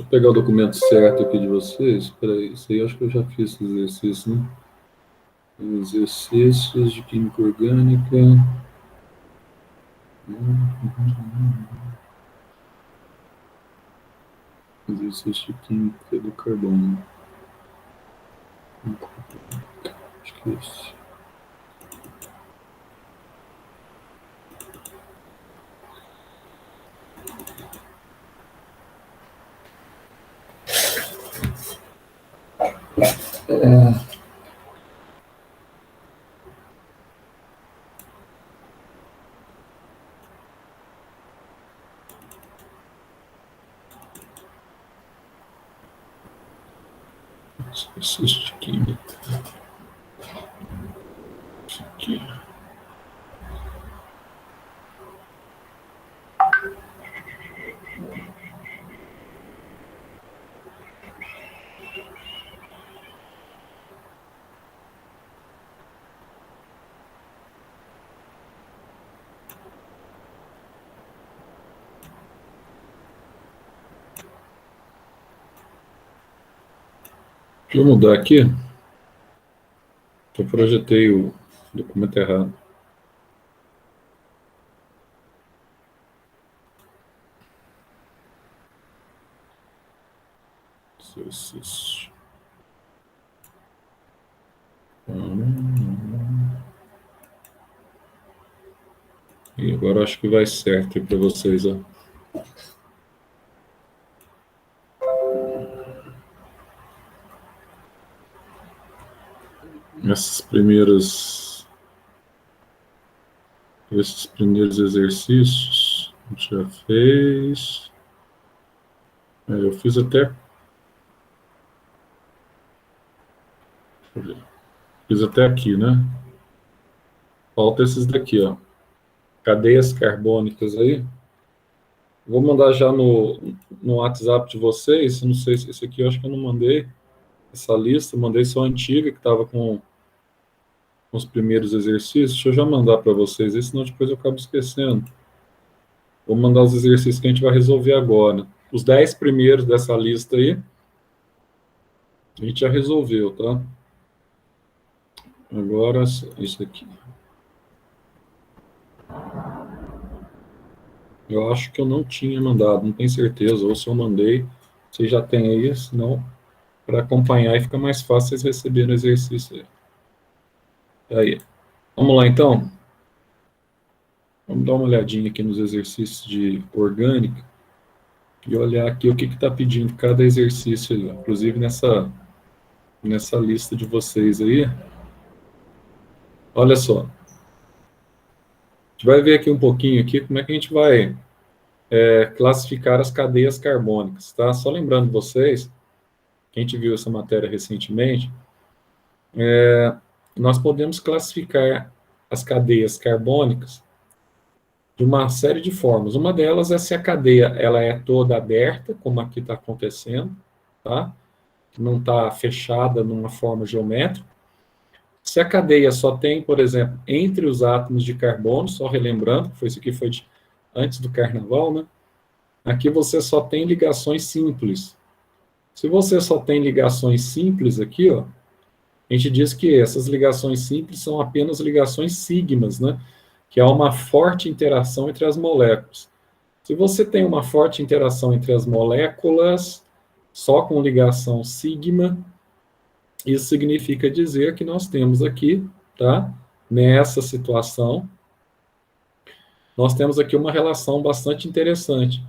Vou pegar o documento certo aqui de vocês. Espera aí, isso aí eu acho que eu já fiz esse exercício, né? Exercícios de química orgânica. Exercício de química do carbono. Acho que é isso. Exercício de química. Isso aqui. Deixa eu mudar aqui. Eu projetei o documento errado. Exercício. E agora acho que vai certo para vocês, ó. Esses primeiros exercícios a gente já fez. Eu fiz até. Deixa eu ver. Fiz até aqui, né? Falta esses daqui, ó. Cadeias carbônicas aí. Vou mandar já no WhatsApp de vocês. Não sei se esse aqui eu acho que eu não mandei. Essa lista, eu mandei só a antiga, que estava com os primeiros exercícios. Deixa eu já mandar para vocês, senão depois eu acabo esquecendo. Vou mandar os exercícios que a gente vai resolver agora. Os 10 primeiros dessa lista aí, a gente já resolveu, tá? Agora, isso aqui. Eu acho que eu não tinha mandado, não tenho certeza. Ou se eu mandei, vocês já têm aí, senão, para acompanhar e fica mais fácil vocês receberem o exercício aí. Aí. Vamos lá, então? Vamos dar uma olhadinha aqui nos exercícios de orgânica e olhar aqui o que está pedindo cada exercício aí. Inclusive, nessa lista de vocês aí. Olha só. A gente vai ver aqui um pouquinho aqui como é que a gente vai classificar as cadeias carbônicas, tá? Só lembrando vocês, que a gente viu essa matéria recentemente, nós podemos classificar as cadeias carbônicas de uma série de formas. Uma delas é se a cadeia ela é toda aberta, como aqui está acontecendo, tá? Não está fechada numa forma geométrica. Se a cadeia só tem, por exemplo, entre os átomos de carbono, só relembrando, isso aqui foi antes do carnaval, né? Aqui você só tem ligações simples. Se você só tem ligações simples aqui, ó, a gente diz que essas ligações simples são apenas ligações sigmas, né? Que há uma forte interação entre as moléculas. Se você tem uma forte interação entre as moléculas, só com ligação sigma, isso significa dizer que nós temos aqui, tá? Nessa situação, nós temos aqui uma relação bastante interessante.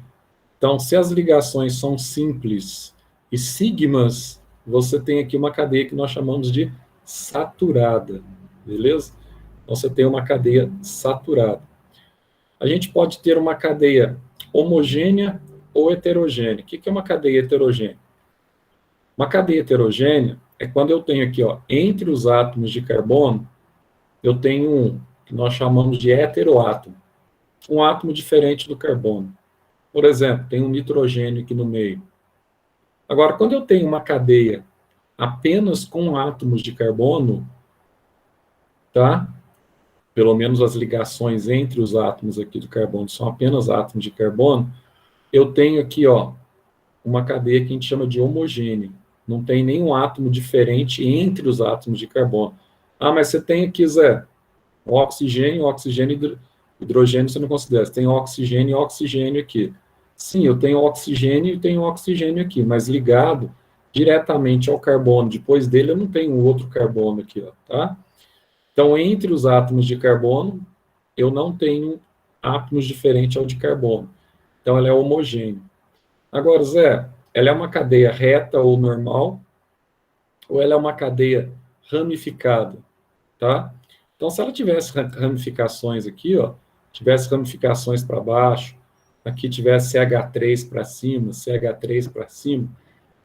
Então, se as ligações são simples e sigmas, você tem aqui uma cadeia que nós chamamos de saturada, beleza? Então, você tem uma cadeia saturada. A gente pode ter uma cadeia homogênea ou heterogênea. O que é uma cadeia heterogênea? Uma cadeia heterogênea é quando eu tenho aqui, ó, entre os átomos de carbono, eu tenho um que nós chamamos de heteroátomo, um átomo diferente do carbono. Por exemplo, tem um nitrogênio aqui no meio. Agora, quando eu tenho uma cadeia apenas com átomos de carbono, tá? Pelo menos as ligações entre os átomos aqui do carbono são apenas átomos de carbono, eu tenho aqui, ó, uma cadeia que a gente chama de homogênea. Não tem nenhum átomo diferente entre os átomos de carbono. Ah, mas você tem aqui, Zé, oxigênio, oxigênio e hidrogênio você não considera. Você tem oxigênio e oxigênio aqui. Sim, eu tenho oxigênio e tenho oxigênio aqui, mas ligado diretamente ao carbono. Depois dele eu não tenho outro carbono aqui, ó, tá? Então, entre os átomos de carbono, eu não tenho átomos diferentes ao de carbono. Então, ela é homogênea. Agora, Zé, ela é uma cadeia reta ou normal, ou ela é uma cadeia ramificada, tá? Então, se ela tivesse ramificações aqui, ó, tivesse ramificações para baixo, aqui tivesse CH3 para cima, CH3 para cima,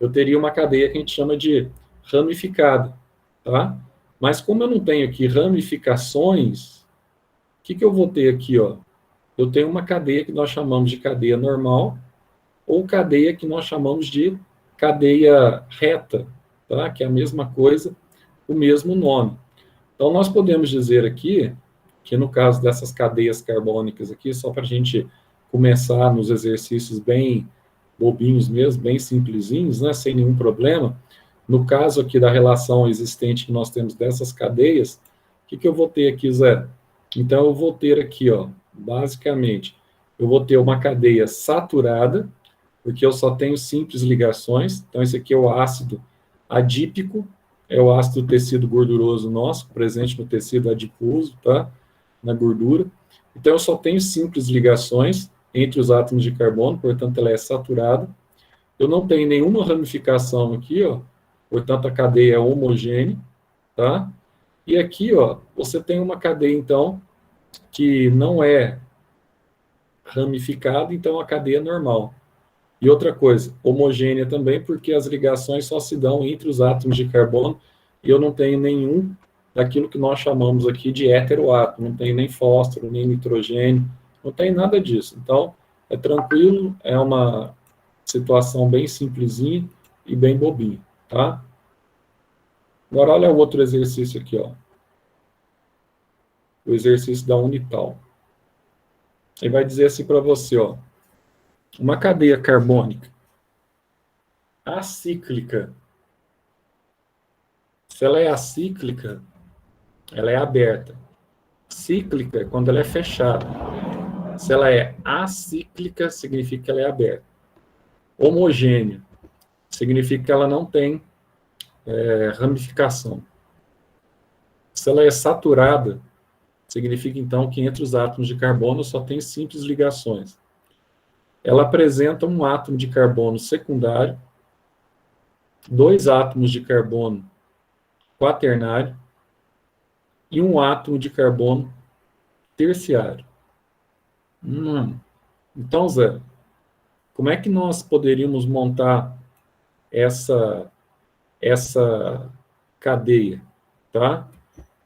eu teria uma cadeia que a gente chama de ramificada, tá? Mas como eu não tenho aqui ramificações, o que eu vou ter aqui, ó? Eu tenho uma cadeia que nós chamamos de cadeia normal, ou cadeia que nós chamamos de cadeia reta, tá? Que é a mesma coisa, o mesmo nome. Então, nós podemos dizer aqui que no caso dessas cadeias carbônicas aqui, só para a gente começar nos exercícios bem bobinhos mesmo, bem simplesinhos, né, sem nenhum problema, no caso aqui da relação existente que nós temos dessas cadeias, o que eu vou ter aqui, Zé? Então, eu vou ter aqui, ó, basicamente, eu vou ter uma cadeia saturada, porque eu só tenho simples ligações. Então, esse aqui é o ácido adípico, é o ácido tecido gorduroso nosso, presente no tecido adiposo, tá? Na gordura. Então, eu só tenho simples ligações entre os átomos de carbono, portanto, ela é saturada. Eu não tenho nenhuma ramificação aqui, ó, portanto, a cadeia é homogênea, tá? E aqui, ó, você tem uma cadeia, então, que não é ramificada, então a cadeia é normal. E outra coisa, homogênea também, porque as ligações só se dão entre os átomos de carbono, e eu não tenho nenhum daquilo que nós chamamos aqui de heteroátomo, não tenho nem fósforo, nem nitrogênio, não tem nada disso. Então, é tranquilo, é uma situação bem simplesinha e bem bobinha, tá? Agora, olha o outro exercício aqui, ó. O exercício da Unital. Ele vai dizer assim para você, ó, uma cadeia carbônica acíclica. Se ela é acíclica, ela é aberta. Cíclica é quando ela é fechada. Se ela é acíclica, significa que ela é aberta. Homogênea significa que ela não tem ramificação. Se ela é saturada, significa então que entre os átomos de carbono só tem simples ligações. Ela apresenta um átomo de carbono secundário, dois átomos de carbono quaternário e um átomo de carbono terciário. Então, Zé, como é que nós poderíamos montar essa cadeia, tá?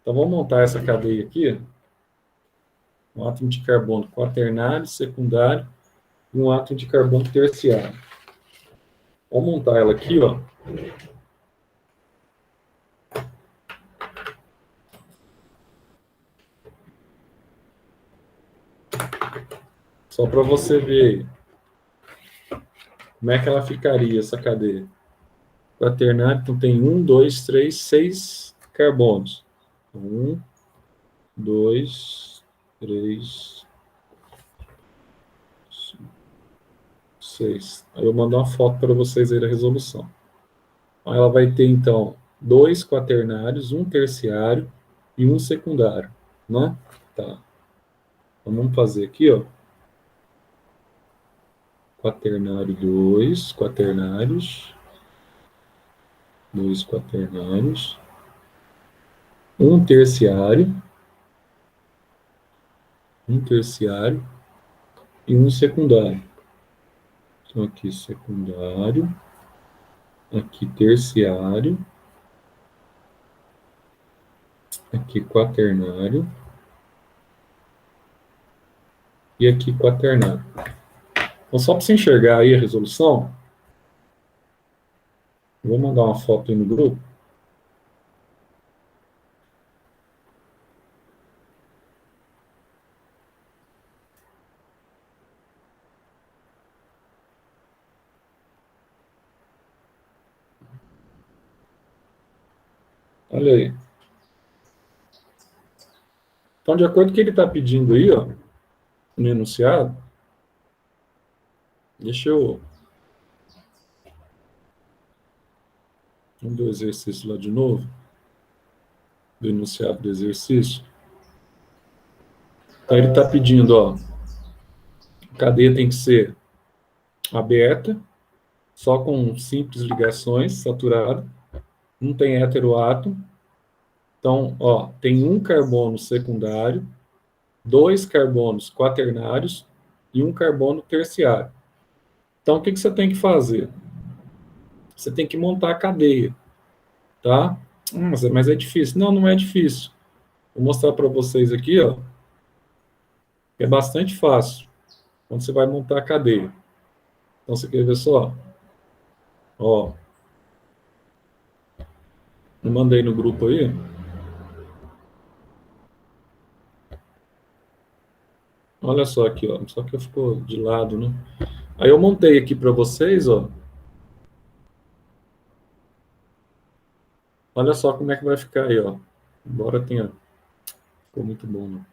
Então, vamos montar essa cadeia aqui, um átomo de carbono quaternário, secundário, e um átomo de carbono terciário. Vamos montar ela aqui, ó. Só para você ver como é que ela ficaria, essa cadeia. Quaternário, então tem 1, 2, 3, 6 carbonos. 1, 2, 3, 6. Aí eu mando uma foto para vocês verem a resolução. Ela vai ter, então, dois quaternários, um terciário e um secundário, né? Tá. Então, vamos fazer aqui, ó. Quaternário, dois quaternários, um terciário e um secundário. Então, aqui secundário, aqui terciário, aqui quaternário e aqui quaternário. Então, só para você enxergar aí a resolução, eu vou mandar uma foto aí no grupo. Olha aí. Então, de acordo com o que ele está pedindo aí, ó, no enunciado, deixa eu... Vamos ver o exercício lá de novo, do enunciado do exercício. Então, ele está pedindo, ó, a cadeia tem que ser aberta, só com simples ligações, saturada, não tem heteroátomo. Então, ó, tem um carbono secundário, dois carbonos quaternários e um carbono terciário. Então, o que você tem que fazer? Você tem que montar a cadeia, tá? Mas é difícil. Não, não é difícil. Vou mostrar para vocês aqui, ó. É bastante fácil quando você vai montar a cadeia. Então, você quer ver só? Ó, eu mandei no grupo aí. Olha só aqui, ó. Só que ficou de lado, né? Aí eu montei aqui para vocês, ó. Olha só como é que vai ficar aí, ó. Embora tenha... Ficou muito bom, né?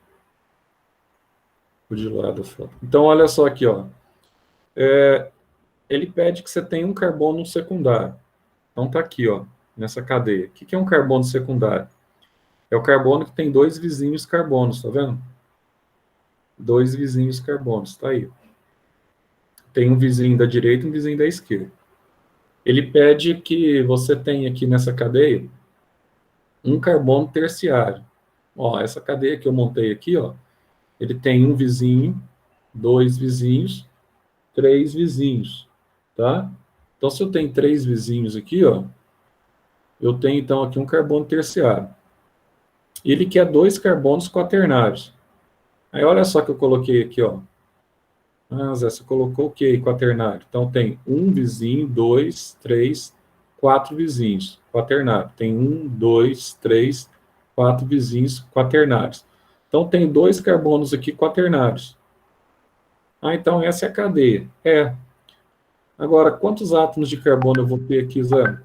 Ficou de lado a foto. Então, olha só aqui, ó. Ele pede que você tenha um carbono secundário. Então, tá aqui, ó, nessa cadeia. O que é um carbono secundário? É o carbono que tem dois vizinhos carbonos, tá vendo? Dois vizinhos carbonos, tá aí. Tem um vizinho da direita e um vizinho da esquerda. Ele pede que você tenha aqui nessa cadeia um carbono terciário. Ó, essa cadeia que eu montei aqui, ó, ele tem um vizinho, dois vizinhos, três vizinhos, tá? Então, se eu tenho três vizinhos aqui, ó, eu tenho então aqui um carbono terciário. Ele quer dois carbonos quaternários. Aí olha só que eu coloquei aqui, ó. Ah, Zé, você colocou o que quaternário? Então tem um vizinho, dois, três, quatro vizinhos quaternário. Tem um, dois, três, quatro vizinhos quaternários. Então tem dois carbonos aqui quaternários. Ah, então essa é a cadeia. É. Agora, quantos átomos de carbono eu vou ter aqui, Zé?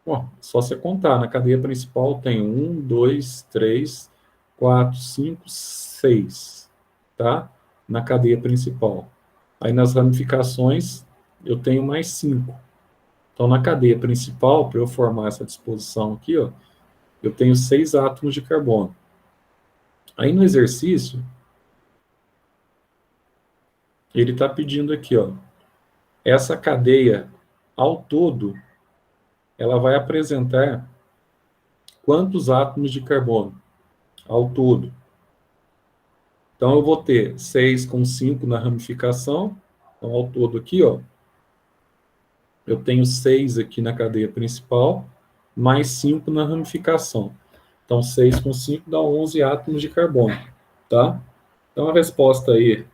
Bom, só você contar. Na cadeia principal tem um, dois, três, quatro, cinco, seis, tá? Na cadeia principal. Aí nas ramificações eu tenho mais cinco. Então na cadeia principal, para eu formar essa disposição aqui, ó, eu tenho seis átomos de carbono. Aí no exercício, ele está pedindo aqui, ó, essa cadeia ao todo, ela vai apresentar quantos átomos de carbono ao todo. Então, eu vou ter 6 com 5 na ramificação. Então, ao todo aqui, ó, eu tenho 6 aqui na cadeia principal, mais 5 na ramificação. Então, 6 com 5 dá 11 átomos de carbono, tá? Então, a resposta aí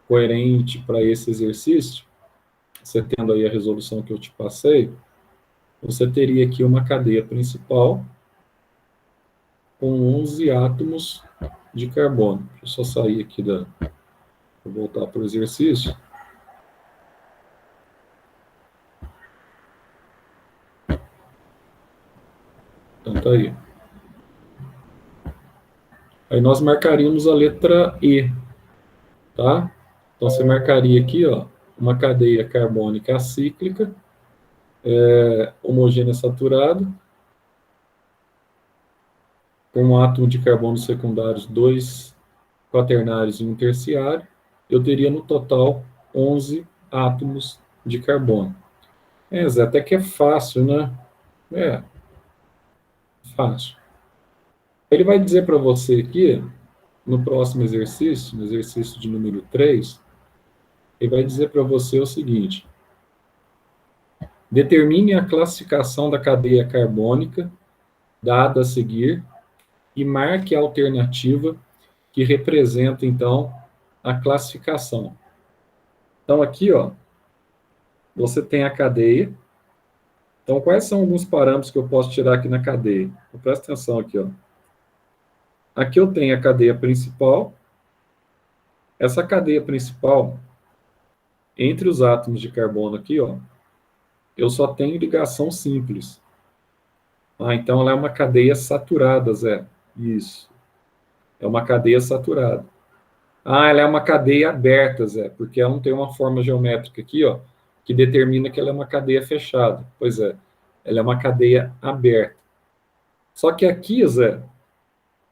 coerente para esse exercício, você tendo aí a resolução que eu te passei, você teria aqui uma cadeia principal com 11 átomos de carbono. Deixa eu só sair aqui da... Vou voltar para o exercício. Então, tá aí. Aí nós marcaríamos a letra E, tá? Então você marcaria aqui, ó, uma cadeia carbônica acíclica, homogênea saturada, com um átomo de carbono secundários, dois quaternários e um terciário. Eu teria no total 11 átomos de carbono. Zé, até que é fácil, né? É, fácil. Ele vai dizer para você aqui, no próximo exercício, no exercício de número 3, ele vai dizer para você o seguinte: determine a classificação da cadeia carbônica dada a seguir e marque a alternativa que representa, então, a classificação. Então, aqui, ó, você tem a cadeia. Então, quais são alguns parâmetros que eu posso tirar aqui na cadeia? Então, presta atenção aqui, ó. Aqui eu tenho a cadeia principal. Essa cadeia principal, entre os átomos de carbono aqui, ó, eu só tenho ligação simples. Ah, então ela é uma cadeia saturada, Zé. Isso. É uma cadeia saturada. Ah, ela é uma cadeia aberta, Zé, porque ela não tem uma forma geométrica aqui, ó, que determina que ela é uma cadeia fechada. Pois é, ela é uma cadeia aberta. Só que aqui, Zé,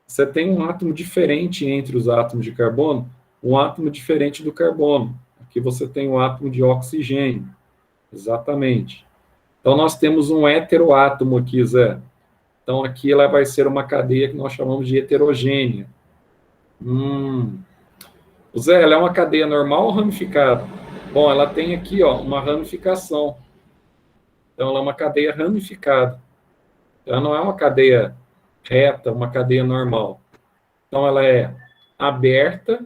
você tem um átomo diferente entre os átomos de carbono, um átomo diferente do carbono. Aqui você tem o átomo de oxigênio. Exatamente. Então nós temos um heteroátomo aqui, Zé. Então aqui ela vai ser uma cadeia que nós chamamos de heterogênea. Hum. Zé, ela é uma cadeia normal ou ramificada? Bom, ela tem aqui, ó, uma ramificação. Então ela é uma cadeia ramificada. Ela não é uma cadeia reta, uma cadeia normal. Então ela é aberta,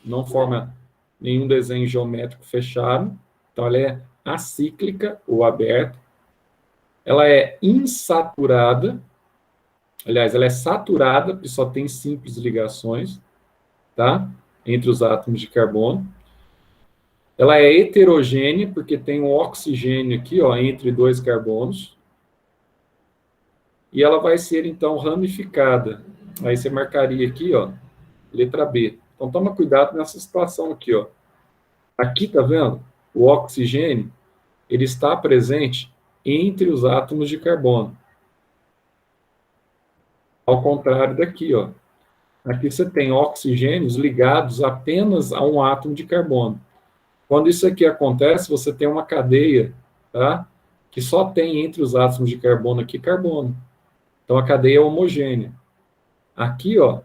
não forma nenhum desenho geométrico fechado. Então ela é acíclica ou aberta. Ela é insaturada. Aliás, ela é saturada, porque só tem simples ligações, tá? Entre os átomos de carbono. Ela é heterogênea, porque tem um oxigênio aqui, ó, entre dois carbonos. E ela vai ser, então, ramificada. Aí você marcaria aqui, ó, letra B. Então, toma cuidado nessa situação aqui, ó. Aqui, tá vendo? O oxigênio, ele está presente entre os átomos de carbono. Ao contrário daqui, ó. Aqui você tem oxigênios ligados apenas a um átomo de carbono. Quando isso aqui acontece, você tem uma cadeia, tá? Que só tem entre os átomos de carbono aqui carbono. Então a cadeia é homogênea. Aqui, ó,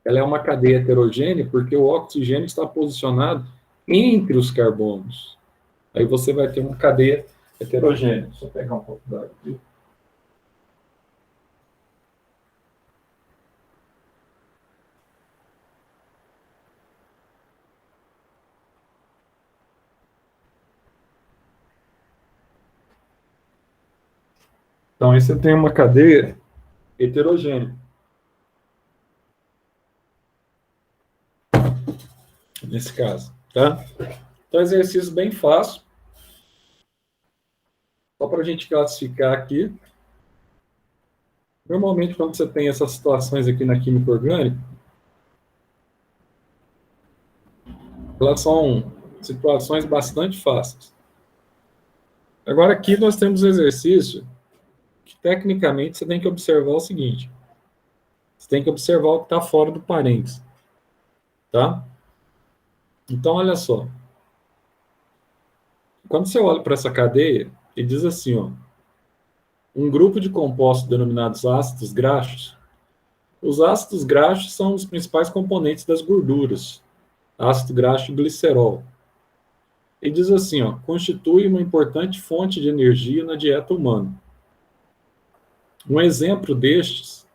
ela é uma cadeia heterogênea porque o oxigênio está posicionado entre os carbonos. Aí você vai ter uma cadeia heterogênea. Deixa eu pegar um pouco d'água aqui. Então aí você tem uma cadeia heterogênea. Nesse caso, tá? Então, exercício bem fácil. Só para a gente classificar aqui. Normalmente, quando você tem essas situações aqui na química orgânica, elas são situações bastante fáceis. Agora, aqui nós temos um exercício que, tecnicamente, você tem que observar o seguinte. Você tem que observar o que está fora do parênteses. Tá? Então, olha só. Quando você olha para essa cadeia, ele diz assim, ó, um grupo de compostos denominados ácidos graxos. Os ácidos graxos são os principais componentes das gorduras, ácido graxo e glicerol. Ele diz assim, ó, constitui uma importante fonte de energia na dieta humana. Um exemplo destes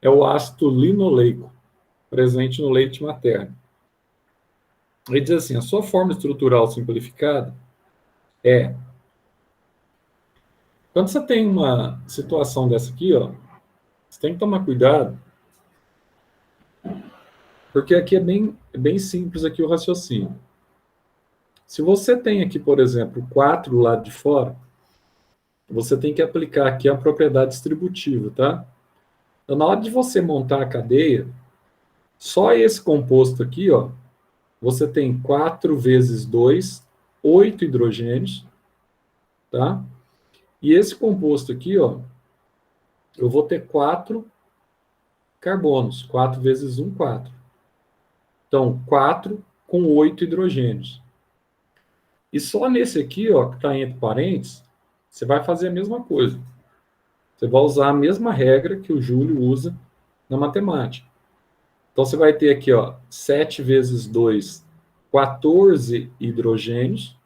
é o ácido linoleico, presente no leite materno. Ele diz assim, a sua forma estrutural simplificada é... Quando você tem uma situação dessa aqui, ó, você tem que tomar cuidado, porque aqui é bem simples aqui o raciocínio. Se você tem aqui, por exemplo, 4 do lado de fora, você tem que aplicar aqui a propriedade distributiva, tá? Então, na hora de você montar a cadeia, só esse composto aqui, ó, você tem 4 vezes 2, 8 hidrogênios, tá? E esse composto aqui, ó, eu vou ter 4 carbonos, 4 vezes 1, 4. Então, 4 com 8 hidrogênios. E só nesse aqui, ó, que está entre parênteses, você vai fazer a mesma coisa. Você vai usar a mesma regra que o Júlio usa na matemática. Então, você vai ter aqui, ó, 7 vezes 2, 14 hidrogênios.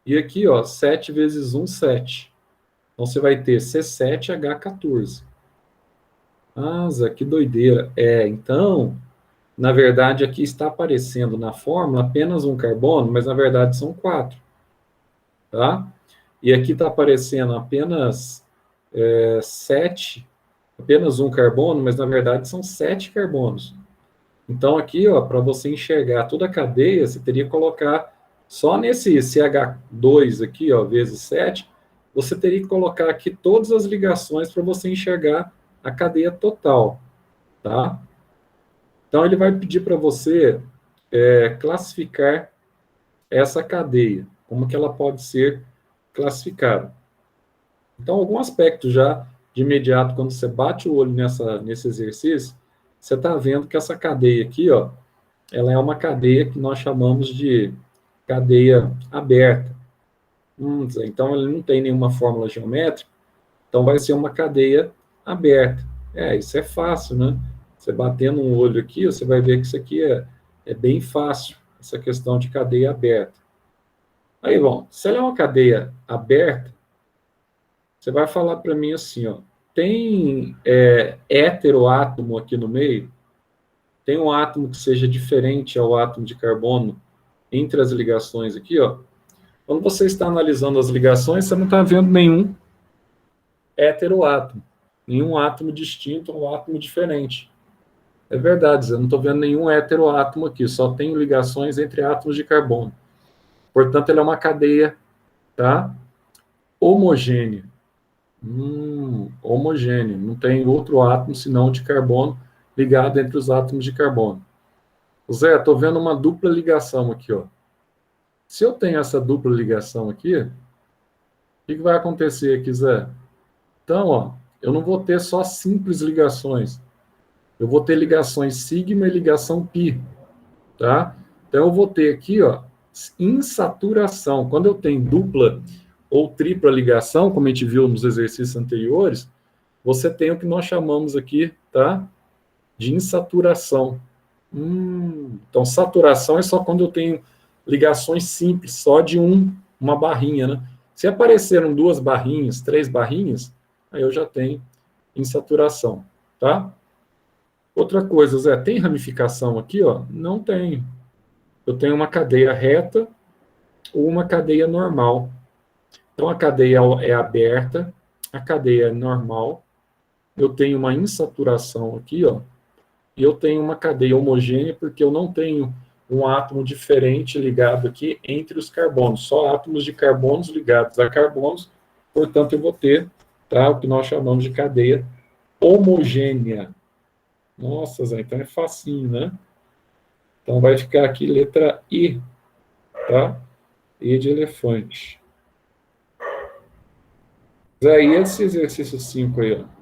E aqui, ó, 7 vezes 1, 7. Então, você vai ter C7H14. Ah, Zé, que doideira. Então, na verdade, aqui está aparecendo na fórmula apenas um carbono, mas na verdade são 4. Tá? E aqui está aparecendo apenas 7, apenas um carbono, mas na verdade são 7 carbonos. Então aqui, ó, para você enxergar toda a cadeia, você teria que colocar só nesse CH2 aqui, ó, vezes 7, você teria que colocar aqui todas as ligações para você enxergar a cadeia total, tá? Então, ele vai pedir para você classificar essa cadeia, como que ela pode ser classificada. Então, algum aspecto já, de imediato, quando você bate o olho nesse exercício, você está vendo que essa cadeia aqui, ó, ela é uma cadeia que nós chamamos de cadeia aberta. Então, ele não tem nenhuma fórmula geométrica, então vai ser uma cadeia aberta. Isso é fácil, né? Você batendo um olho aqui, você vai ver que isso aqui é bem fácil, essa questão de cadeia aberta. Aí, bom, se ela é uma cadeia aberta, você vai falar para mim assim, ó, tem heteroátomo aqui no meio? Tem um átomo que seja diferente ao átomo de carbono entre as ligações aqui, ó. Quando você está analisando as ligações, você não está vendo nenhum heteroátomo, nenhum átomo distinto ou átomo diferente. É verdade, eu não estou vendo nenhum heteroátomo aqui, só tem ligações entre átomos de carbono. Portanto, ela é uma cadeia, tá? Homogênea. Homogênea. Não tem outro átomo senão de carbono ligado entre os átomos de carbono. Zé, estou vendo uma dupla ligação aqui, ó. Se eu tenho essa dupla ligação aqui, o que vai acontecer aqui, Zé? Então, ó, eu não vou ter só simples ligações. Eu vou ter ligações sigma e ligação pi, tá? Então, eu vou ter aqui, ó, insaturação. Quando eu tenho dupla ou tripla ligação, como a gente viu nos exercícios anteriores, você tem o que nós chamamos aqui, tá? De insaturação. Então, saturação é só quando eu tenho ligações simples, só de uma barrinha, né? Se apareceram 2 barrinhas, 3 barrinhas, aí eu já tenho insaturação, tá? Outra coisa, Zé, tem ramificação aqui, ó? Não tem. Eu tenho uma cadeia reta ou uma cadeia normal. Então, a cadeia é aberta, a cadeia é normal, eu tenho uma insaturação aqui, ó, e eu tenho uma cadeia homogênea porque eu não tenho um átomo diferente ligado aqui entre os carbonos, só átomos de carbonos ligados a carbonos, portanto, eu vou ter, tá, o que nós chamamos de cadeia homogênea. Nossa, Zé, então é facinho, né? Então, vai ficar aqui letra I, tá? I de elefante. Zé, e esse exercício 5 aí, ó?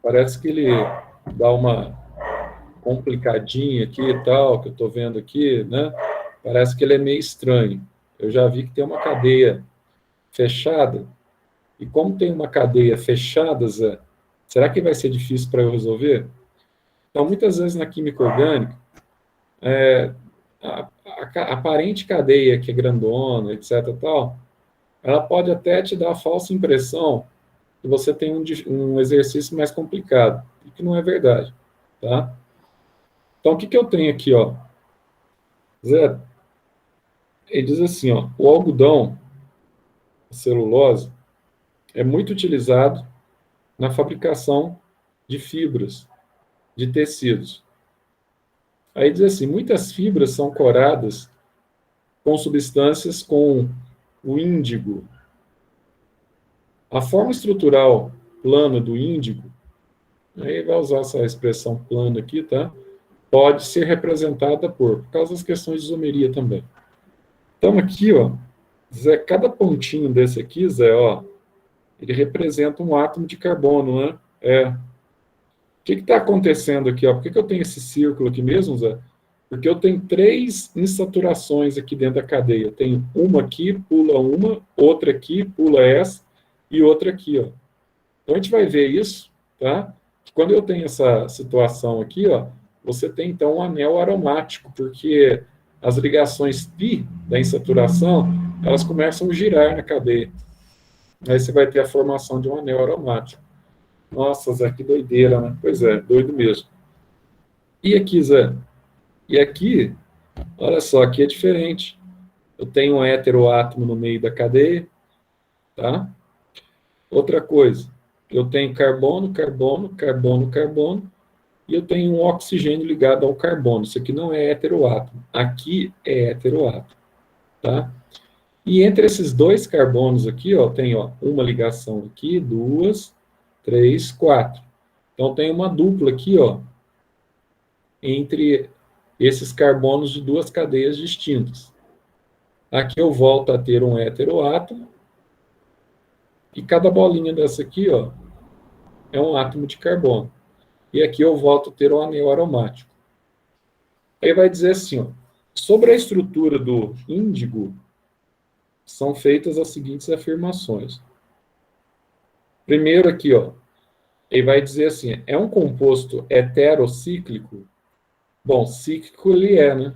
Parece que ele dá uma complicadinha aqui e tal, que eu estou vendo aqui, né? Parece que ele é meio estranho. Eu já vi que tem uma cadeia fechada, e como tem uma cadeia fechada, Zé, será que vai ser difícil para eu resolver? Então, muitas vezes na química orgânica, a aparente cadeia que é grandona, etc, tal, ela pode até te dar a falsa impressão que você tem um exercício mais complicado, e que não é verdade, tá? Então, o que eu tenho aqui, ó? Zé, ele diz assim, ó, o algodão, a celulose, é muito utilizado na fabricação de fibras, de tecidos. Aí diz assim, muitas fibras são coradas com substâncias com o índigo. A forma estrutural plana do índigo, aí vai usar essa expressão plana aqui, tá? Pode ser representada por causa das questões de isomeria também. Então, aqui, ó, Zé, cada pontinho desse aqui, Zé, ó, ele representa um átomo de carbono, né? O que está acontecendo aqui, ó? Por que eu tenho esse círculo aqui mesmo, Zé? Porque eu tenho 3 insaturações aqui dentro da cadeia. Eu tenho uma aqui, pula uma, outra aqui, pula essa, e outra aqui, ó. Então, a gente vai ver isso, tá? Quando eu tenho essa situação aqui, ó, você tem, então, um anel aromático, porque as ligações pi da insaturação, elas começam a girar na cadeia. Aí você vai ter a formação de um anel aromático. Nossa, Zé, que doideira, né? Pois é, doido mesmo. E aqui, Zé? E aqui, olha só, aqui é diferente. Eu tenho um heteroátomo no meio da cadeia, tá? Outra coisa, eu tenho carbono, carbono, carbono, carbono, e eu tenho um oxigênio ligado ao carbono. Isso aqui não é heteroátomo. Aqui é heteroátomo, tá? E entre esses dois carbonos aqui, ó, tem ó, uma ligação aqui, 2, 3, 4. Então tem uma dupla aqui, ó, entre esses carbonos de duas cadeias distintas. Aqui eu volto a ter um heteroátomo, e cada bolinha dessa aqui, ó, é um átomo de carbono. E aqui eu volto a ter um anel aromático. Aí vai dizer assim, ó, sobre a estrutura do índigo, são feitas as seguintes afirmações. Primeiro aqui, ó, ele vai dizer assim, é um composto heterocíclico? Bom, cíclico ele é, né?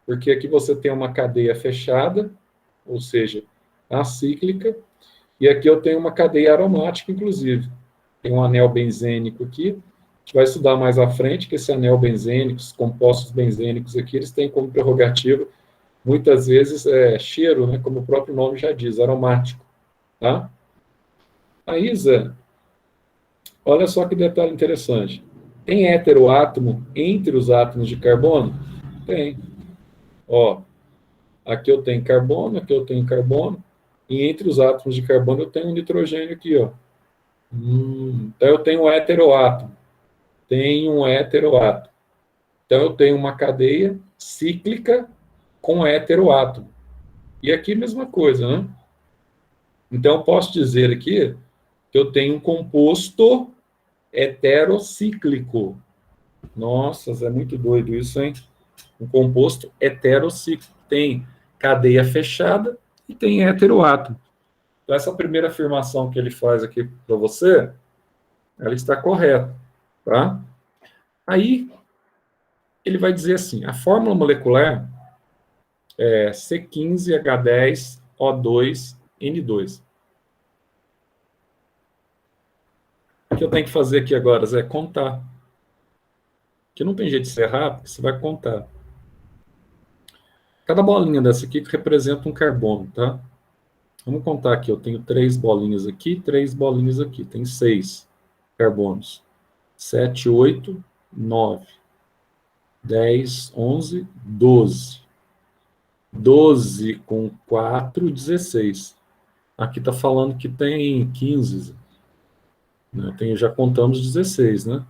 Porque aqui você tem uma cadeia fechada, ou seja, acíclica, e aqui eu tenho uma cadeia aromática, inclusive. Tem um anel benzênico aqui, a gente vai estudar mais à frente que esse anel benzênico, os compostos benzênicos aqui, eles têm como prerrogativa, muitas vezes, cheiro, né, como o próprio nome já diz, aromático. Tá? Aí, Zé, olha só que detalhe interessante. Tem heteroátomo entre os átomos de carbono? Tem. Ó, aqui eu tenho carbono, aqui eu tenho carbono, e entre os átomos de carbono eu tenho um nitrogênio aqui, ó. Então eu tenho um heteroátomo. Tenho um heteroátomo. Então eu tenho uma cadeia cíclica com heteroátomo. E aqui mesma coisa, né? Então eu posso dizer aqui que eu tenho um composto heterocíclico. Nossa, é muito doido isso, hein? Um composto heterocíclico. Tem cadeia fechada e tem heteroátomo. Então, essa primeira afirmação que ele faz aqui para você, ela está correta, tá? Aí, ele vai dizer assim, a fórmula molecular é C15H10O2N2. O que eu tenho que fazer aqui agora, Zé, é contar. Que não tem jeito de ser rápido, você vai contar. Cada bolinha dessa aqui representa um carbono, tá? Vamos contar aqui, eu tenho 3 bolinhas aqui, 3 bolinhas aqui, tem 6 carbonos. 7, 8, 9, 10, 11, 12. 12 com 4, 16. Aqui está falando que tem 15, né? Já contamos 16, né?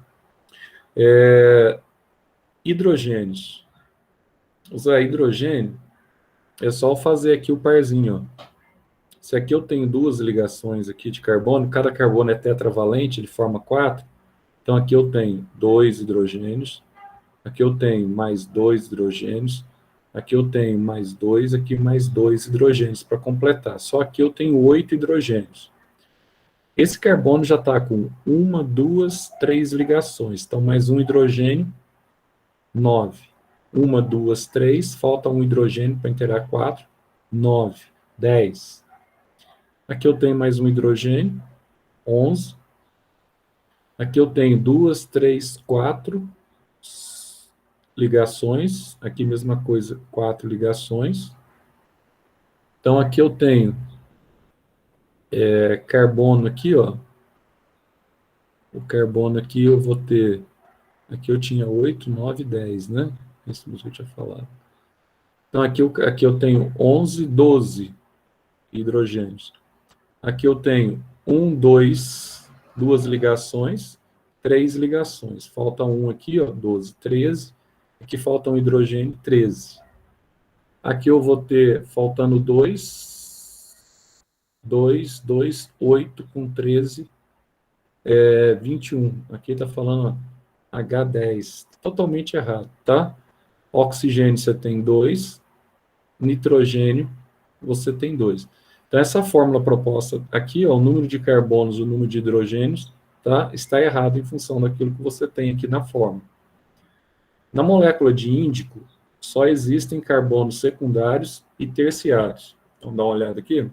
Hidrogênios. Usar hidrogênio é só fazer aqui o parzinho, ó. Se aqui eu tenho 2 ligações aqui de carbono, cada carbono é tetravalente, ele forma 4. Então aqui eu tenho 2 hidrogênios, aqui eu tenho mais 2 hidrogênios, aqui eu tenho mais 2, aqui mais 2 hidrogênios para completar. Só aqui eu tenho 8 hidrogênios. Esse carbono já está com 1, 2, 3 ligações. Então, mais um hidrogênio, 9. 1, 2, 3, falta um hidrogênio para inteirar 4, 9, 10. Aqui eu tenho mais um hidrogênio, 11. Aqui eu tenho 2, 3, 4 ligações. Aqui mesma coisa, 4 ligações. Então aqui eu tenho carbono aqui, ó. O carbono aqui eu vou ter... Aqui eu tinha 8, 9, 10, né? Isso que eu tinha falado. Então aqui eu tenho 11, 12 hidrogênios. Aqui eu tenho 1, 2, 2 ligações, 3 ligações. Falta um aqui, ó, 12, 13. Aqui falta um hidrogênio, 13. Aqui eu vou ter, faltando 2, 2, 2, 8 com 13, 21. Aqui está falando H10. Totalmente errado, tá? Oxigênio você tem 2, nitrogênio você tem 2. Então, essa fórmula proposta aqui, ó, o número de carbonos, o número de hidrogênios, tá? Está errado em função daquilo que você tem aqui na fórmula. Na molécula de índico, só existem carbonos secundários e terciários. Então, dá uma olhada aqui.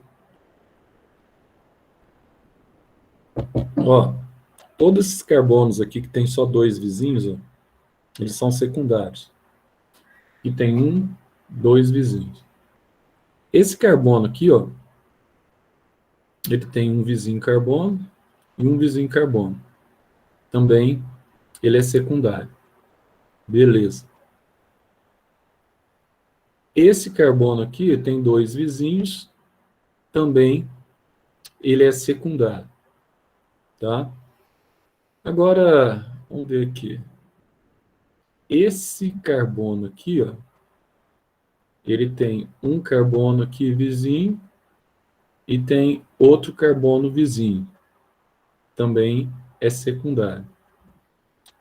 Ó, todos esses carbonos aqui que tem só 2 vizinhos, ó, eles são secundários. E tem 1, 2 vizinhos. Esse carbono aqui, ó, ele tem um vizinho carbono e um vizinho carbono. Também ele é secundário. Beleza. Esse carbono aqui tem 2 vizinhos, também ele é secundário, tá? Agora, vamos ver aqui. Esse carbono aqui, ó, ele tem um carbono aqui vizinho e tem outro carbono vizinho, também é secundário.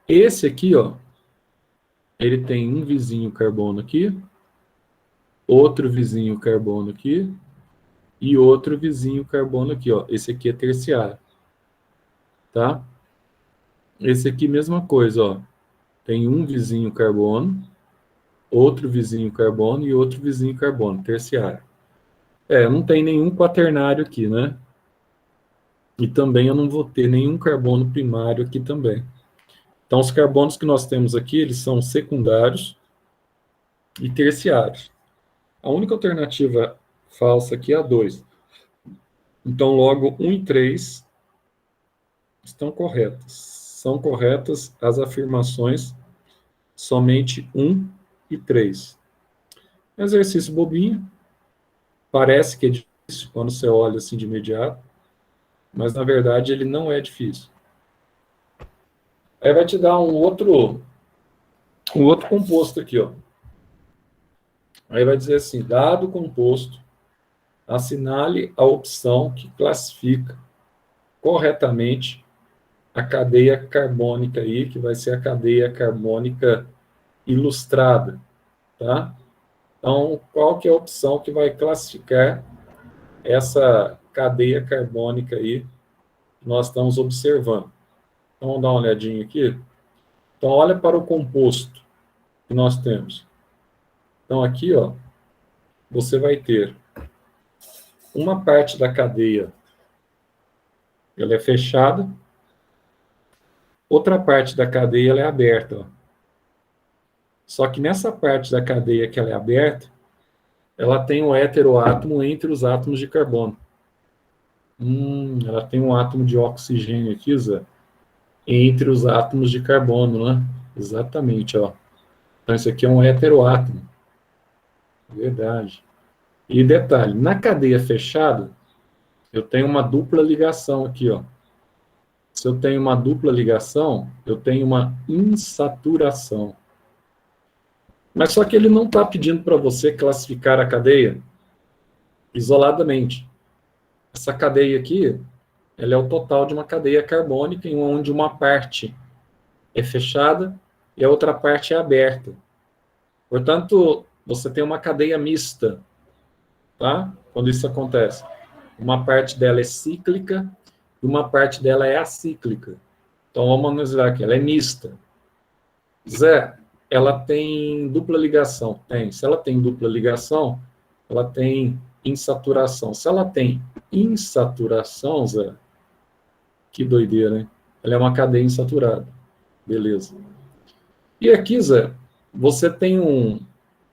Esse aqui, ó, ele tem um vizinho carbono aqui, outro vizinho carbono aqui e outro vizinho carbono aqui, ó. Esse aqui é terciário, tá? Esse aqui, mesma coisa, ó. Tem um vizinho carbono, outro vizinho carbono e outro vizinho carbono, terciário. Não tem nenhum quaternário aqui, né? E também eu não vou ter nenhum carbono primário aqui também. Então, os carbonos que nós temos aqui, eles são secundários e terciários. A única alternativa falsa aqui é a 2. Então, logo 1 e 3 estão corretas. São corretas as afirmações somente 1 e 3. Exercício bobinho. Parece que é difícil quando você olha assim de imediato, mas na verdade ele não é difícil. Aí vai te dar um outro composto aqui, ó. Aí vai dizer assim: dado o composto, assinale a opção que classifica corretamente a cadeia carbônica aí, que vai ser a cadeia carbônica ilustrada, tá? Então, qual que é a opção que vai classificar essa cadeia carbônica aí que nós estamos observando? Então, vamos dar uma olhadinha aqui. Então, olha para o composto que nós temos. Então, aqui, ó, você vai ter uma parte da cadeia, ela é fechada, outra parte da cadeia ela é aberta, ó. Só que nessa parte da cadeia que ela é aberta, ela tem um heteroátomo entre os átomos de carbono. Ela tem um átomo de oxigênio aqui, Zé, entre os átomos de carbono, né? Exatamente, ó. Então, isso aqui é um heteroátomo. Verdade. E detalhe, na cadeia fechada, eu tenho uma dupla ligação aqui, ó. Se eu tenho uma dupla ligação, eu tenho uma insaturação. Mas só que ele não está pedindo para você classificar a cadeia isoladamente. Essa cadeia aqui, ela é o total de uma cadeia carbônica, em onde uma parte é fechada e a outra parte é aberta. Portanto, você tem uma cadeia mista, tá? Quando isso acontece. Uma parte dela é cíclica e uma parte dela é acíclica. Então, vamos analisar aqui. Ela é mista. Zé, ela tem dupla ligação? Tem. Se ela tem dupla ligação, ela tem insaturação. Se ela tem insaturação, Zé, que doideira, hein? Ela é uma cadeia insaturada. Beleza. E aqui, Zé, você tem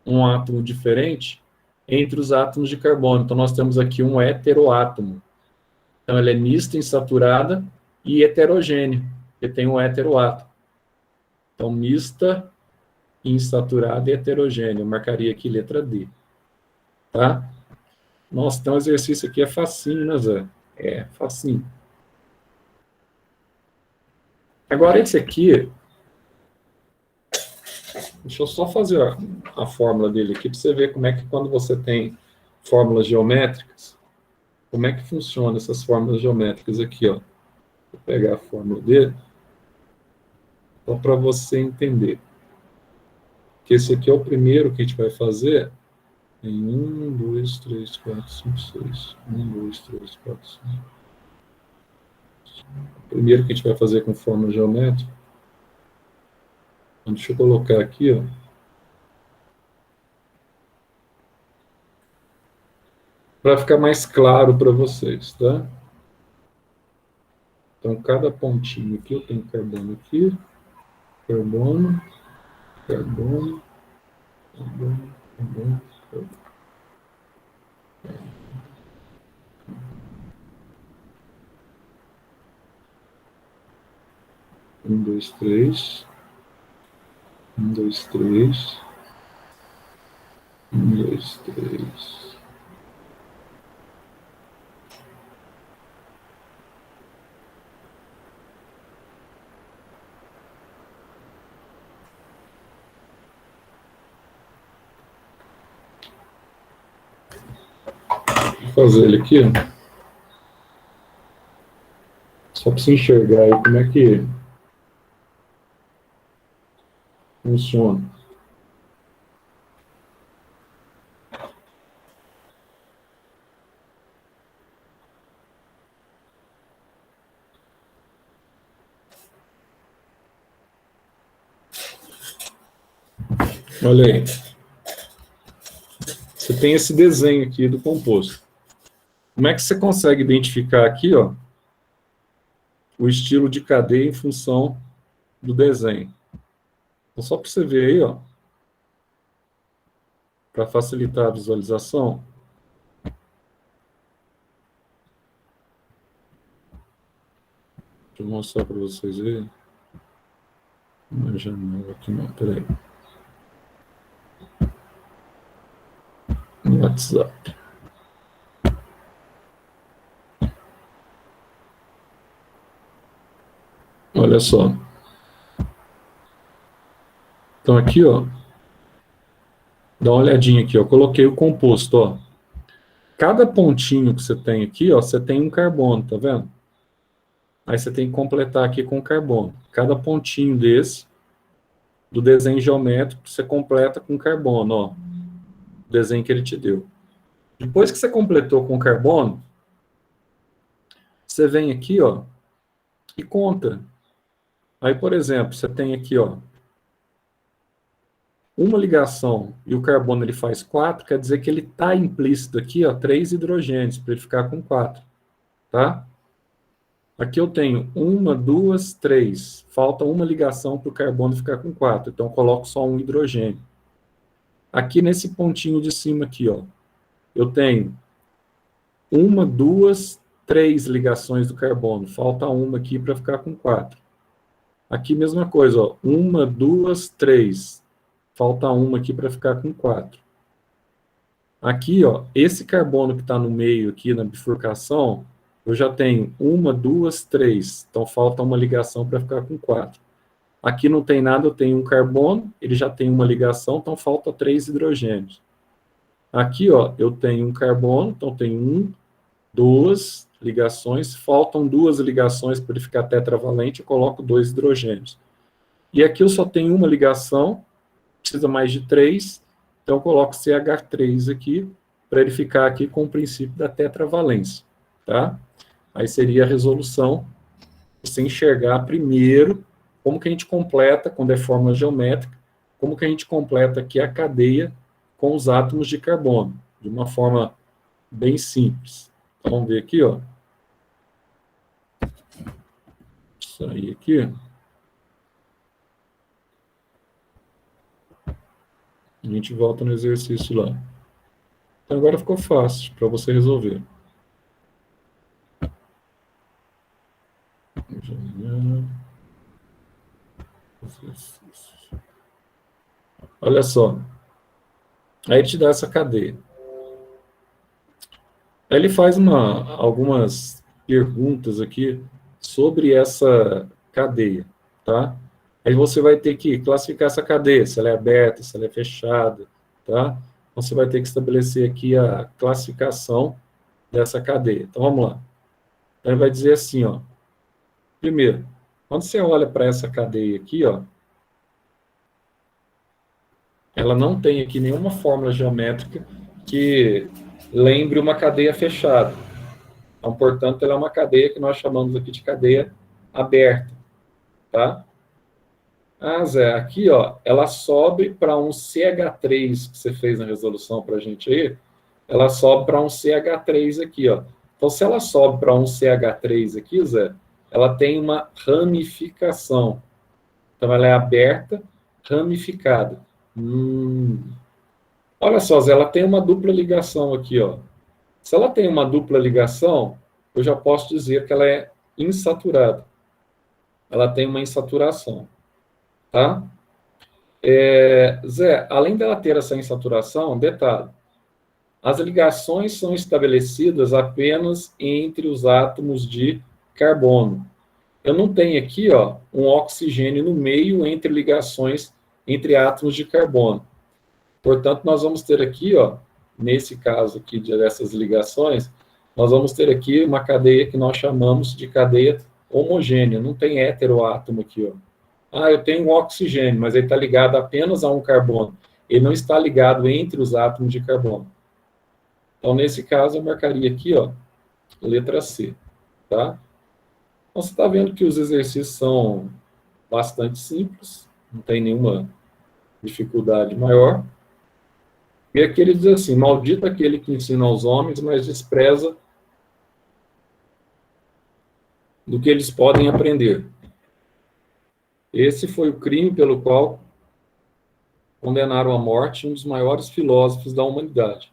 um átomo diferente entre os átomos de carbono. Então, nós temos aqui um heteroátomo. Então, ela é mista, insaturada e heterogênea, porque tem um heteroátomo. Então, mista, insaturada e heterogênea. Eu marcaria aqui letra D. Tá? Nossa, então o exercício aqui é facinho, né, Zé? É, facinho. Agora, esse aqui, deixa eu só fazer a fórmula dele aqui, para você ver como é que quando você tem fórmulas geométricas, como é que funciona essas fórmulas geométricas aqui, ó. Vou pegar a fórmula dele, só para você entender. Que esse aqui é o primeiro que a gente vai fazer em 1, 2, 3, 4, 5, 6. 1, 2, 3, 4, 5. O primeiro que a gente vai fazer com fórmula geométrica. Então, deixa eu colocar aqui, ó. Para ficar mais claro para vocês, tá? Então, cada pontinho aqui, eu tenho carbono aqui, carbono, carbono, carbono, carbono, carbono. 1, 2, 3. 1, 2, 3. 1, 2, 3. Vou fazer ele aqui, ó. Só para você enxergar aí como é que funciona. Olha aí. Você tem esse desenho aqui do composto. Como é que você consegue identificar aqui, ó, o estilo de cadeia em função do desenho? Então, só para você ver aí, ó, para facilitar a visualização. Deixa eu mostrar para vocês aí. Uma janela aqui, não, peraí. No WhatsApp. Olha só. Então aqui, ó, dá uma olhadinha aqui, ó, coloquei o composto, ó. Cada pontinho que você tem aqui, ó, você tem um carbono, tá vendo? Aí você tem que completar aqui com carbono. Cada pontinho desse, do desenho geométrico, você completa com carbono, ó. O desenho que ele te deu. Depois que você completou com carbono, você vem aqui, ó, e conta. Aí, por exemplo, você tem aqui, ó, uma ligação e o carbono ele faz 4, quer dizer que ele está implícito aqui, ó, 3 hidrogênios, para ele ficar com 4, tá? Aqui eu tenho 1, 2, 3. Falta uma ligação para o carbono ficar com 4, então eu coloco só um hidrogênio. Aqui nesse pontinho de cima aqui, ó, eu tenho 1, 2, 3 ligações do carbono, falta uma aqui para ficar com 4. Aqui mesma coisa, ó, 1, 2, 3. Falta uma aqui para ficar com 4. Aqui, ó, esse carbono que está no meio aqui na bifurcação, eu já tenho 1, 2, 3. Então falta uma ligação para ficar com 4. Aqui não tem nada, eu tenho um carbono, ele já tem uma ligação, então falta 3 hidrogênios. Aqui, ó, eu tenho um carbono, então tem 1, 2 ligações, faltam 2 ligações para ele ficar tetravalente, eu coloco 2 hidrogênios. E aqui eu só tenho uma ligação, precisa mais de 3, então eu coloco CH3 aqui, para ele ficar aqui com o princípio da tetravalência, tá? Aí seria a resolução, você enxergar primeiro como que a gente completa, quando é fórmula geométrica, como que a gente completa aqui a cadeia com os átomos de carbono, de uma forma bem simples. Então, vamos ver aqui, ó. Sair aqui. A gente volta no exercício lá. Então, agora ficou fácil para você resolver. Olha só. Aí ele te dá essa cadeia. Aí ele faz algumas perguntas aqui sobre essa cadeia, tá? Aí você vai ter que classificar essa cadeia, se ela é aberta, se ela é fechada, tá? Então você vai ter que estabelecer aqui a classificação dessa cadeia. Então vamos lá. Então ele vai dizer assim, ó. Primeiro, quando você olha para essa cadeia aqui, ó, ela não tem aqui nenhuma fórmula geométrica que lembre uma cadeia fechada. Então, portanto, ela é uma cadeia que nós chamamos aqui de cadeia aberta, tá? Ah, Zé, aqui, ó, ela sobe para um CH3 que você fez na resolução para a gente aí, ela sobe para um CH3 aqui, ó. Então, se ela sobe para um CH3 aqui, Zé, ela tem uma ramificação. Então, ela é aberta, ramificada. Olha só, Zé, ela tem uma dupla ligação aqui, ó. Se ela tem uma dupla ligação, eu já posso dizer que ela é insaturada. Ela tem uma insaturação, tá? Zé, além dela ter essa insaturação, detalhe, As ligações são estabelecidas apenas entre os átomos de carbono. Eu não tenho aqui, ó, um oxigênio no meio entre ligações entre átomos de carbono. Portanto, nós vamos ter aqui, ó, nesse caso aqui dessas ligações, nós vamos ter aqui uma cadeia que nós chamamos de cadeia homogênea. Não tem heteroátomo aqui, ó. Ah, eu tenho um oxigênio, mas ele está ligado apenas a um carbono. Ele não está ligado entre os átomos de carbono. Então, nesse caso, eu marcaria aqui, ó, letra C, tá? Então, você está vendo que os exercícios são bastante simples, não tem nenhuma dificuldade maior. E aqui ele diz assim: maldito aquele que ensina aos homens, mas despreza do que eles podem aprender. Esse foi o crime pelo qual condenaram à morte um dos maiores filósofos da humanidade.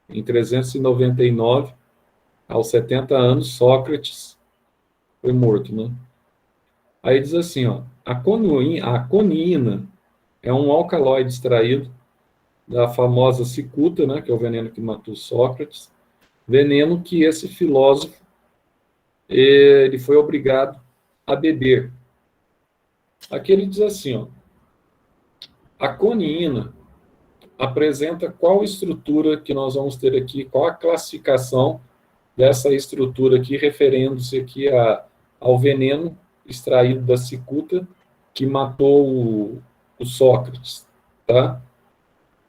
Em 399, aos 70 anos, Sócrates foi morto, né? Aí diz assim, ó, a conina é um alcaloide extraído da famosa cicuta, né, que é o veneno que matou Sócrates, veneno que esse filósofo ele foi obrigado a beber. Aqui ele diz assim, ó, a conina apresenta qual estrutura que nós vamos ter aqui, qual a classificação dessa estrutura aqui, referendo-se aqui ao veneno extraído da cicuta que matou o Sócrates, tá?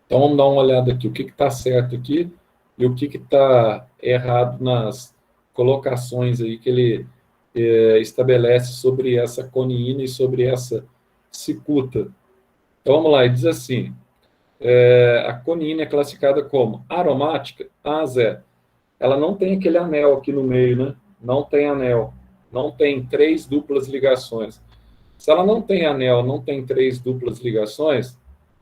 Então vamos dar uma olhada aqui, o que está certo aqui e o que está errado nas colocações aí que ele estabelece sobre essa conina e sobre essa cicuta. Então vamos lá, ele diz assim, a conina é classificada como aromática, Zé, ela não tem aquele anel aqui no meio, né? Não tem anel, não tem 3 duplas ligações. Se ela não tem anel, não tem 3 duplas ligações,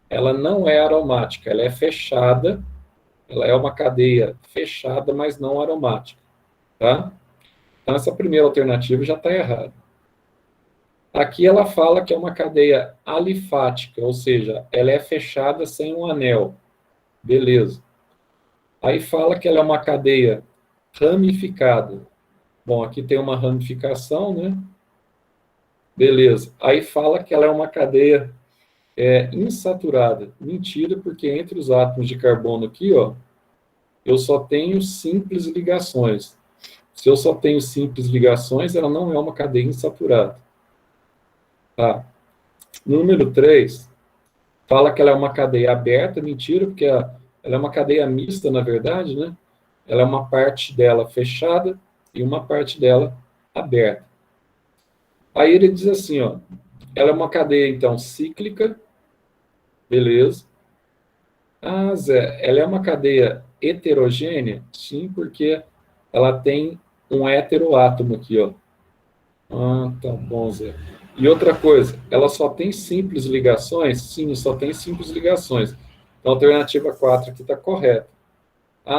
ela não é aromática, ela é fechada, ela é uma cadeia fechada, mas não aromática, tá? Então, essa primeira alternativa já está errada. Aqui ela fala que é uma cadeia alifática, ou seja, ela é fechada sem um anel. Beleza. Aí fala que ela é uma cadeia ramificada. Bom, aqui tem uma ramificação, né? Beleza. Aí fala que ela é uma cadeia insaturada. Mentira, porque entre os átomos de carbono aqui, ó, eu só tenho simples ligações. Se eu só tenho simples ligações, ela não é uma cadeia insaturada. Tá. Número 3, fala que ela é uma cadeia aberta. Mentira, porque ela é uma cadeia mista, na verdade, né? Ela é uma parte dela fechada e uma parte dela aberta. Aí ele diz assim, ó, ela é uma cadeia, então, cíclica, beleza. Zé, ela é uma cadeia heterogênea? Sim, porque ela tem um heteroátomo aqui, ó. Tá bom, Zé. E outra coisa, ela só tem simples ligações? Sim, só tem simples ligações. Então, a alternativa 4 aqui está correta.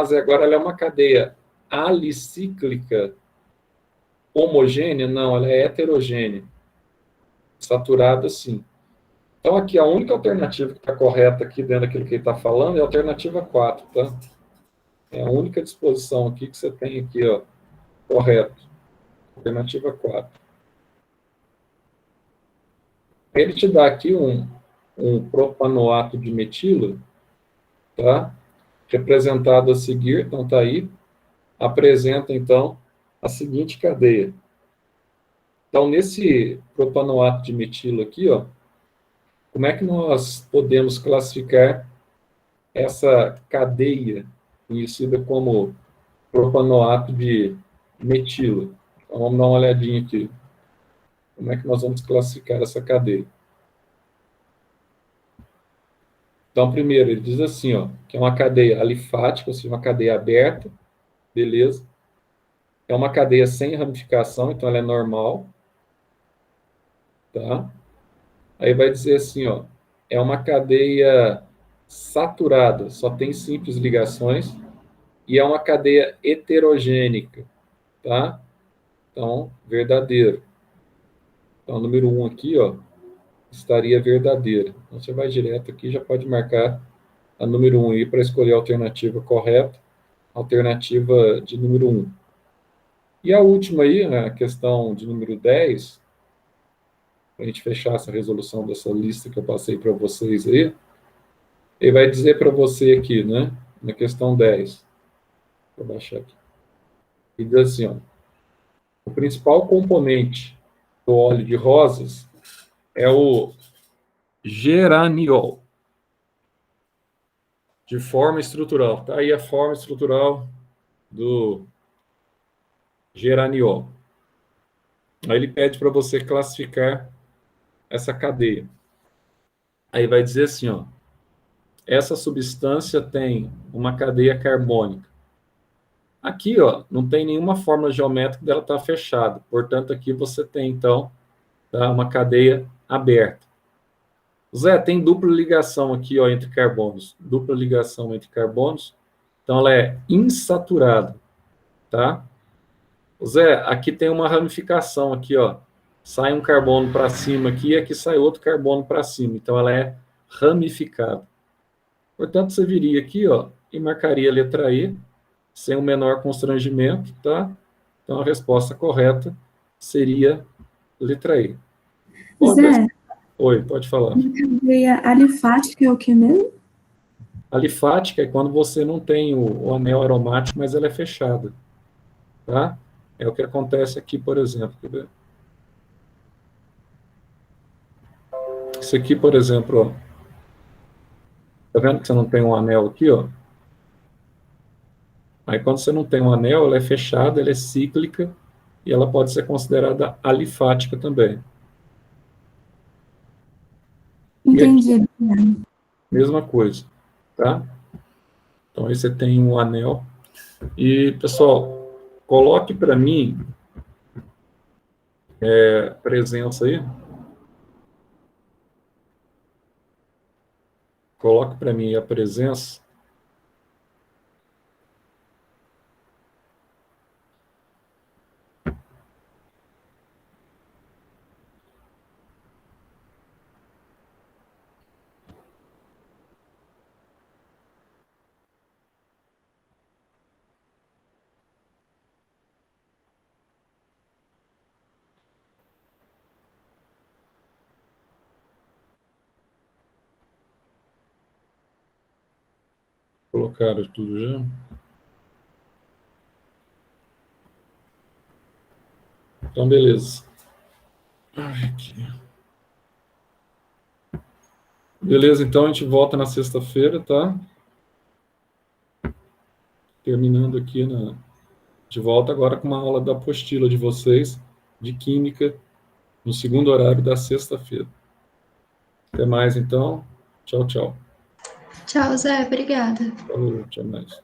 Zé, agora ela é uma cadeia alicíclica homogênea? Não, ela é heterogênea. Saturada, sim. Então, aqui, a única alternativa que está correta aqui dentro daquilo que ele está falando é a alternativa 4, tá? É a única disposição aqui que você tem aqui, ó, correto. Alternativa 4. Ele te dá aqui um propanoato de metilo, tá? Representado a seguir, então tá aí. Apresenta, então, a seguinte cadeia. Então, nesse propanoato de metilo aqui, ó, como é que nós podemos classificar essa cadeia conhecida como propanoato de metilo? Então, vamos dar uma olhadinha aqui. Como é que nós vamos classificar essa cadeia? Então, primeiro, ele diz assim, ó, que é uma cadeia alifática, ou seja, uma cadeia aberta, beleza? É uma cadeia sem ramificação, então ela é normal, tá? Aí vai dizer assim, ó, é uma cadeia saturada, só tem simples ligações, e é uma cadeia heterogênica, tá? Então, verdadeiro. Então, número 1 aqui, ó, estaria verdadeira. Então, você vai direto aqui, já pode marcar a número 1 aí para escolher a alternativa correta, alternativa de número 1. E a última aí, né, a questão de número 10, para a gente fechar essa resolução dessa lista que eu passei para vocês aí, ele vai dizer para você aqui, né, na questão 10, vou baixar aqui, e diz assim, ó, o principal componente do óleo de rosas é o geraniol, de forma estrutural. Tá aí a forma estrutural do geraniol. Aí ele pede para você classificar essa cadeia. Aí vai dizer assim, ó, essa substância tem uma cadeia carbônica. Aqui, ó, não tem nenhuma fórmula geométrica dela estar fechada. Portanto, aqui você tem, então, tá, uma cadeia aberta. Zé, tem dupla ligação aqui, ó, entre carbonos. Dupla ligação entre carbonos. Então, ela é insaturada, tá? Zé, aqui tem uma ramificação aqui, ó. Sai um carbono para cima aqui e aqui sai outro carbono para cima. Então, ela é ramificada. Portanto, você viria aqui, ó, e marcaria a letra E, sem o menor constrangimento, tá? Então, a resposta correta seria letra E. Bom, Zé, oi, pode falar. uma cadeia alifática é o que mesmo? Alifática é quando você não tem o anel aromático, mas ela é fechada, tá? É o que acontece aqui, por exemplo. Quer ver? Isso aqui, por exemplo, ó, tá vendo que você não tem um anel aqui, ó? Aí quando você não tem um anel, ela é fechada, ela é cíclica e ela pode ser considerada alifática também. Entendi. E aqui, mesma coisa, tá? Então aí você tem um anel. E, pessoal, coloque para mim presença aí. Coloque para mim a presença. Colocaram tudo já? Então, beleza. Beleza, então a gente volta na sexta-feira, tá? Terminando aqui de volta agora com uma aula da apostila de vocês, de Química, no segundo horário da sexta-feira. Até mais, então. Tchau, tchau. Tchau, Zé. Obrigada. Falou, tchau mais.